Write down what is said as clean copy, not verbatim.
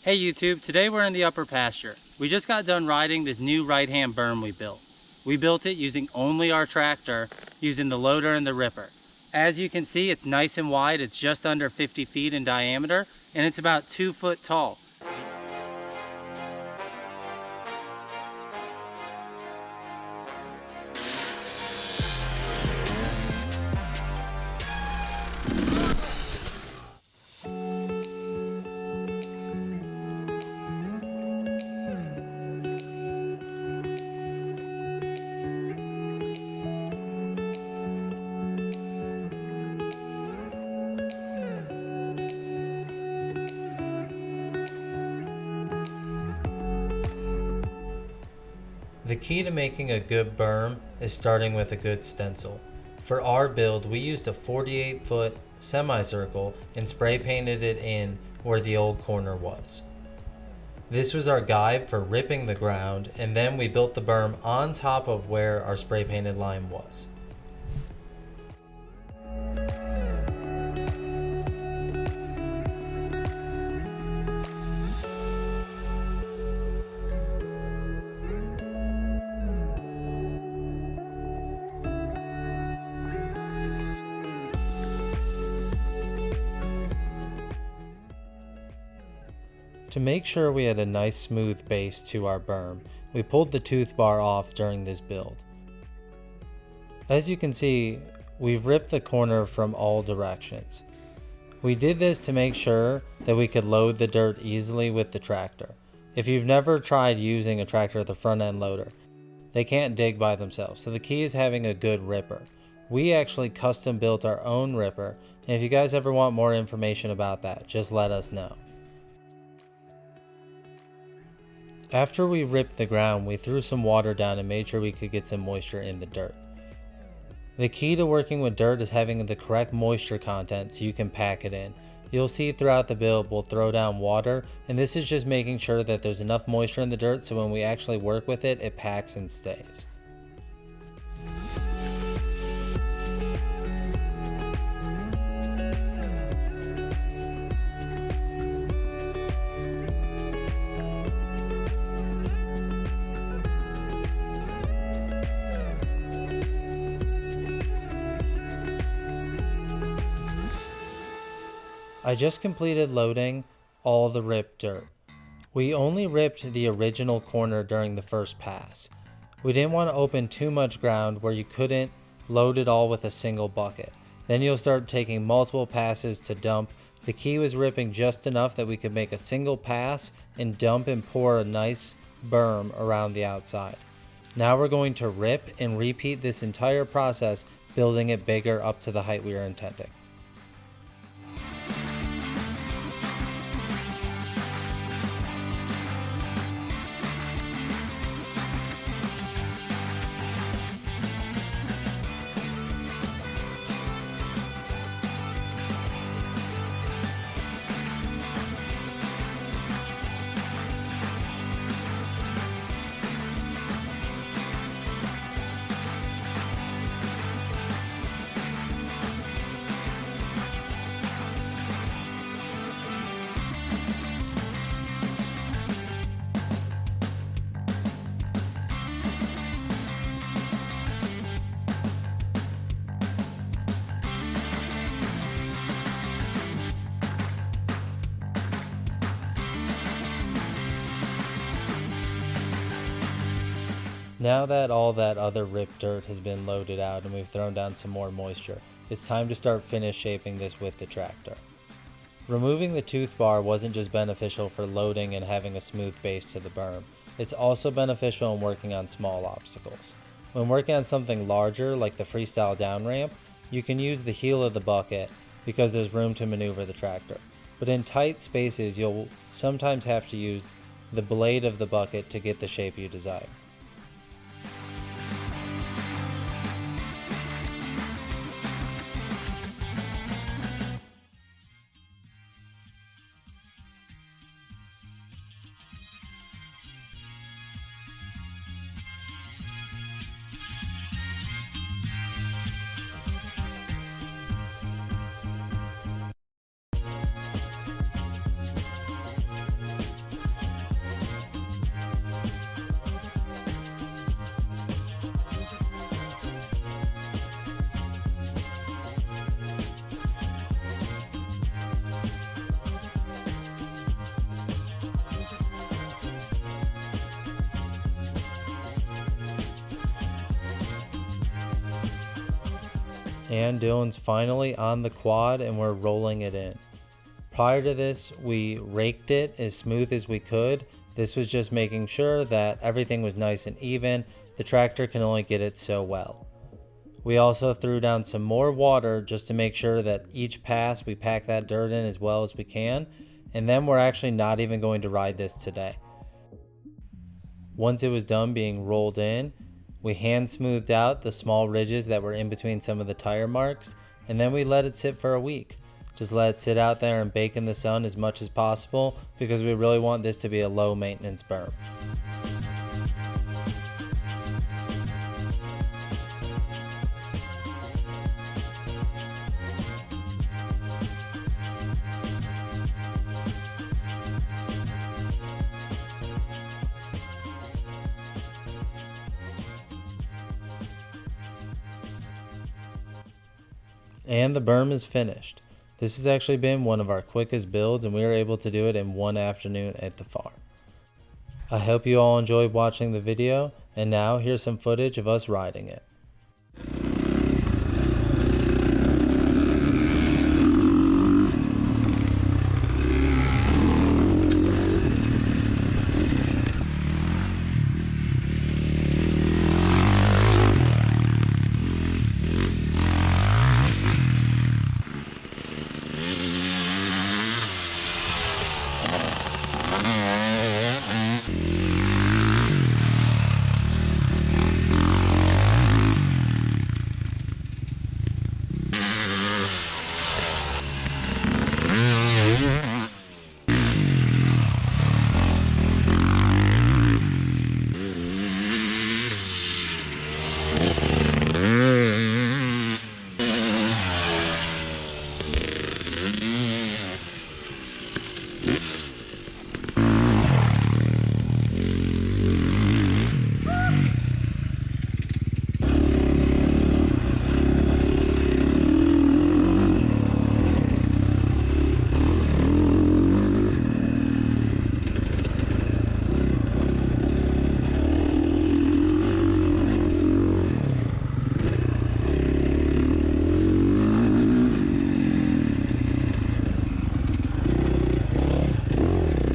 Hey YouTube, today we're in the upper pasture. We just got done riding this new right-hand berm we built. We built it using only our tractor, using the loader and the ripper. As you can see, it's nice and wide. It's just under 50 feet in diameter, and it's about 2 foot tall. The key to making a good berm is starting with a good stencil. For our build, we used a 48-foot semicircle and spray painted it in where the old corner was. This was our guide for ripping the ground, and then we built the berm on top of where our spray painted line was. To make sure we had a nice smooth base to our berm, we pulled the tooth bar off during this build. As you can see, we've ripped the corner from all directions. We did this to make sure that we could load the dirt easily with the tractor. If you've never tried using a tractor with a front end loader, they can't dig by themselves, so the key is having a good ripper. We actually custom built our own ripper, and if you guys ever want more information about that, just let us know. After we ripped the ground, we threw some water down and made sure we could get some moisture in the dirt. The key to working with dirt is having the correct moisture content so you can pack it in. You'll see throughout the build we'll throw down water, and this is just making sure that there's enough moisture in the dirt so when we actually work with it, it packs and stays. I just completed loading all the ripped dirt. We only ripped the original corner during the first pass. We didn't want to open too much ground where you couldn't load it all with a single bucket. Then you'll start taking multiple passes to dump. The key was ripping just enough that we could make a single pass and dump and pour a nice berm around the outside. Now we're going to rip and repeat this entire process, building it bigger up to the height we were intending. Now that all that other ripped dirt has been loaded out and we've thrown down some more moisture, it's time to start finish shaping this with the tractor. Removing the tooth bar wasn't just beneficial for loading and having a smooth base to the berm, it's also beneficial in working on small obstacles. When working on something larger like the freestyle down ramp, you can use the heel of the bucket because there's room to maneuver the tractor. But in tight spaces, you'll sometimes have to use the blade of the bucket to get the shape you desire. And Dylan's finally on the quad and we're rolling it in. Prior to this, we raked it as smooth as we could. This was just making sure that everything was nice and even. The tractor can only get it so well. We also threw down some more water just to make sure that each pass we pack that dirt in as well as we can. And then we're actually not even going to ride this today. Once it was done being rolled in, we hand smoothed out the small ridges that were in between some of the tire marks, and then we let it sit for a week. Just let it sit out there and bake in the sun as much as possible because we really want this to be a low maintenance berm. And the berm is finished. This has actually been one of our quickest builds and we were able to do it in one afternoon at the farm. I hope you all enjoyed watching the video, and now here's some footage of us riding it.